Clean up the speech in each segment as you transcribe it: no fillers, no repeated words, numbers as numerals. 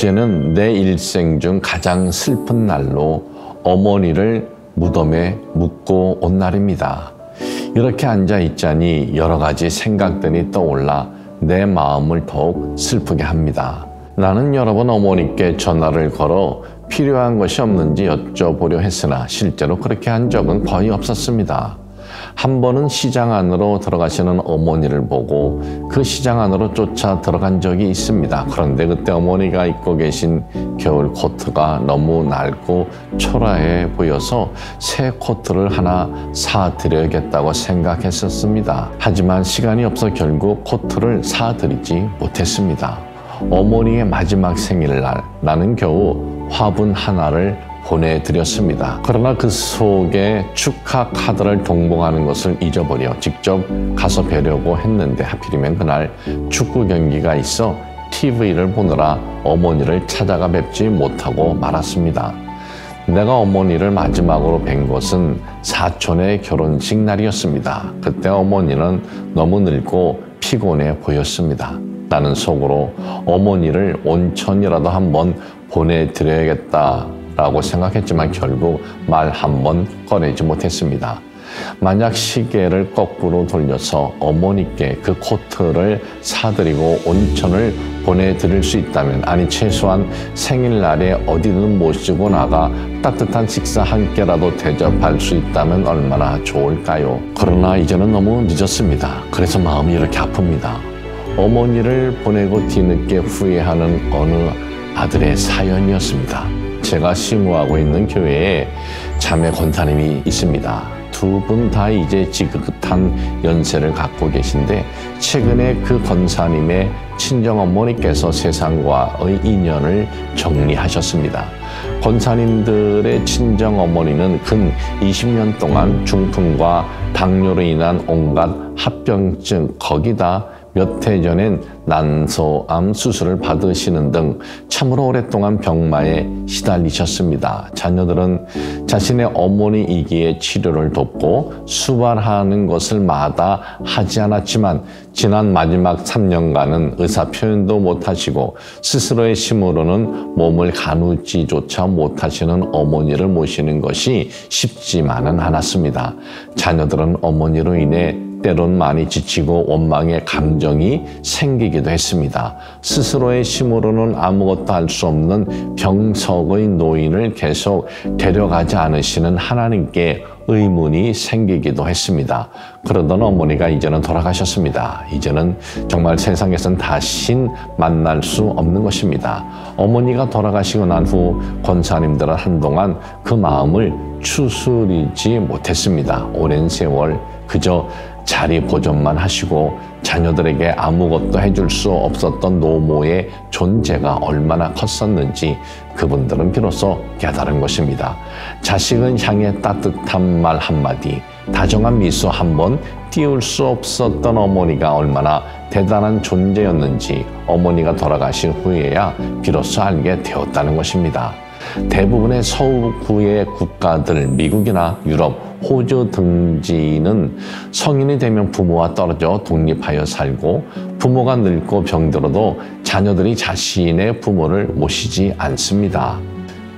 어제는 내 일생 중 가장 슬픈 날로 어머니를 무덤에 묻고 온 날입니다. 이렇게 앉아 있자니 여러 가지 생각들이 떠올라 내 마음을 더욱 슬프게 합니다. 나는 여러 번 어머니께 전화를 걸어 필요한 것이 없는지 여쭤보려 했으나 실제로 그렇게 한 적은 거의 없었습니다. 한 번은 시장 안으로 들어가시는 어머니를 보고 그 시장 안으로 쫓아 들어간 적이 있습니다. 그런데 그때 어머니가 입고 계신 겨울 코트가 너무 낡고 초라해 보여서 새 코트를 하나 사드려야겠다고 생각했었습니다. 하지만 시간이 없어 결국 코트를 사드리지 못했습니다. 어머니의 마지막 생일날 나는 겨우 화분 하나를 보내드렸습니다. 그러나 그 속에 축하 카드를 동봉하는 것을 잊어버려 직접 가서 뵈려고 했는데 하필이면 그날 축구 경기가 있어 TV를 보느라 어머니를 찾아가 뵙지 못하고 말았습니다. 내가 어머니를 마지막으로 뵌 것은 사촌의 결혼식 날이었습니다. 그때 어머니는 너무 늙고 피곤해 보였습니다. 나는 속으로 어머니를 온천이라도 한번 보내드려야겠다 라고 생각했지만 결국 말 한 번 꺼내지 못했습니다. 만약 시계를 거꾸로 돌려서 어머니께 그 코트를 사드리고 온천을 보내드릴 수 있다면, 아니 최소한 생일날에 어디든 모시고 나가 따뜻한 식사 한 끼라도 대접할 수 있다면 얼마나 좋을까요? 그러나 이제는 너무 늦었습니다. 그래서 마음이 이렇게 아픕니다. 어머니를 보내고 뒤늦게 후회하는 어느 아들의 사연이었습니다. 제가 심우하고 있는 교회에 자매 권사님이 있습니다. 두 분 다 이제 지긋한 연세를 갖고 계신데 최근에 그 권사님의 친정어머니께서 세상과의 인연을 정리하셨습니다. 권사님들의 친정어머니는 근 20년 동안 중풍과 당뇨로 인한 온갖 합병증, 거기다 몇 해 전엔 난소암 수술을 받으시는 등 참으로 오랫동안 병마에 시달리셨습니다. 자녀들은 자신의 어머니이기에 치료를 돕고 수발하는 것을 마다하지 않았지만 지난 마지막 3년간은 의사 표현도 못하시고 스스로의 힘으로는 몸을 가누지조차 못하시는 어머니를 모시는 것이 쉽지만은 않았습니다. 자녀들은 어머니로 인해 때론 많이 지치고 원망의 감정이 생기기도 했습니다. 스스로의 힘으로는 아무것도 할 수 없는 병석의 노인을 계속 데려가지 않으시는 하나님께 의문이 생기기도 했습니다. 그러던 어머니가 이제는 돌아가셨습니다. 이제는 정말 세상에선 다신 만날 수 없는 것입니다. 어머니가 돌아가시고 난 후 권사님들은 한동안 그 마음을 추스리지 못했습니다. 오랜 세월 그저 자리 보존만 하시고 자녀들에게 아무것도 해줄 수 없었던 노모의 존재가 얼마나 컸었는지 그분들은 비로소 깨달은 것입니다. 자식은 향해 따뜻한 말 한마디, 다정한 미소 한번 띄울 수 없었던 어머니가 얼마나 대단한 존재였는지 어머니가 돌아가신 후에야 비로소 알게 되었다는 것입니다. 대부분의 서구의 국가들, 미국이나 유럽, 호주 등지는 성인이 되면 부모와 떨어져 독립하여 살고 부모가 늙고 병들어도 자녀들이 자신의 부모를 모시지 않습니다.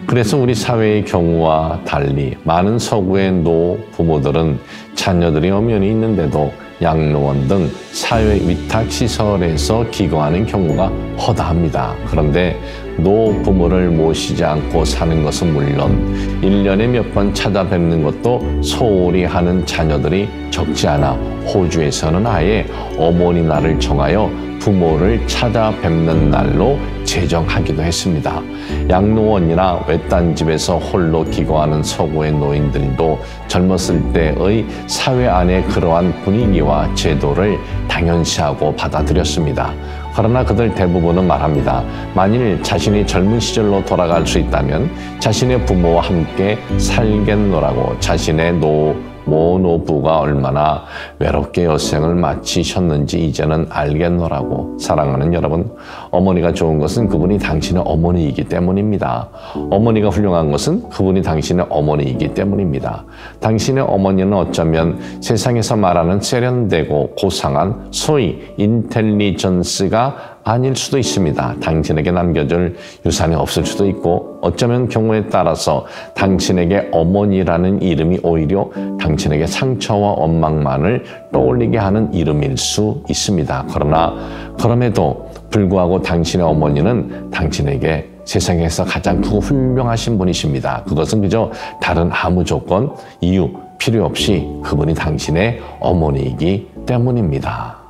그래서 우리 사회의 경우와 달리 많은 서구의 노부모들은 자녀들이 엄연히 있는데도 양로원 등 사회 위탁시설에서 기거하는 경우가 허다합니다. 그런데 노부모를 모시지 않고 사는 것은 물론 1년에 몇 번 찾아뵙는 것도 소홀히 하는 자녀들이 적지 않아 호주에서는 아예 어머니 날을 정하여 부모를 찾아뵙는 날로 제정하기도 했습니다. 양로원이나 외딴 집에서 홀로 기거하는 서구의 노인들도 젊었을 때의 사회 안의 그러한 분위기와 제도를 당연시하고 받아들였습니다. 그러나 그들 대부분은 말합니다. 만일 자신이 젊은 시절로 돌아갈 수 있다면 자신의 부모와 함께 살겠노라고. 자신의 노부가 얼마나 외롭게 여생을 마치셨는지 이제는 알겠노라고. 사랑하는 여러분, 어머니가 좋은 것은 그분이 당신의 어머니이기 때문입니다. 어머니가 훌륭한 것은 그분이 당신의 어머니이기 때문입니다. 당신의 어머니는 어쩌면 세상에서 말하는 세련되고 고상한 소위 인텔리전스가 아닐 수도 있습니다. 당신에게 남겨줄 유산이 없을 수도 있고 어쩌면 경우에 따라서 당신에게 어머니라는 이름이 오히려 당신에게 상처와 원망만을 떠올리게 하는 이름일 수 있습니다. 그러나 그럼에도 불구하고 당신의 어머니는 당신에게 세상에서 가장 크고 훌륭하신 분이십니다. 그것은 그저 다른 아무 조건, 이유, 필요 없이 그분이 당신의 어머니이기 때문입니다.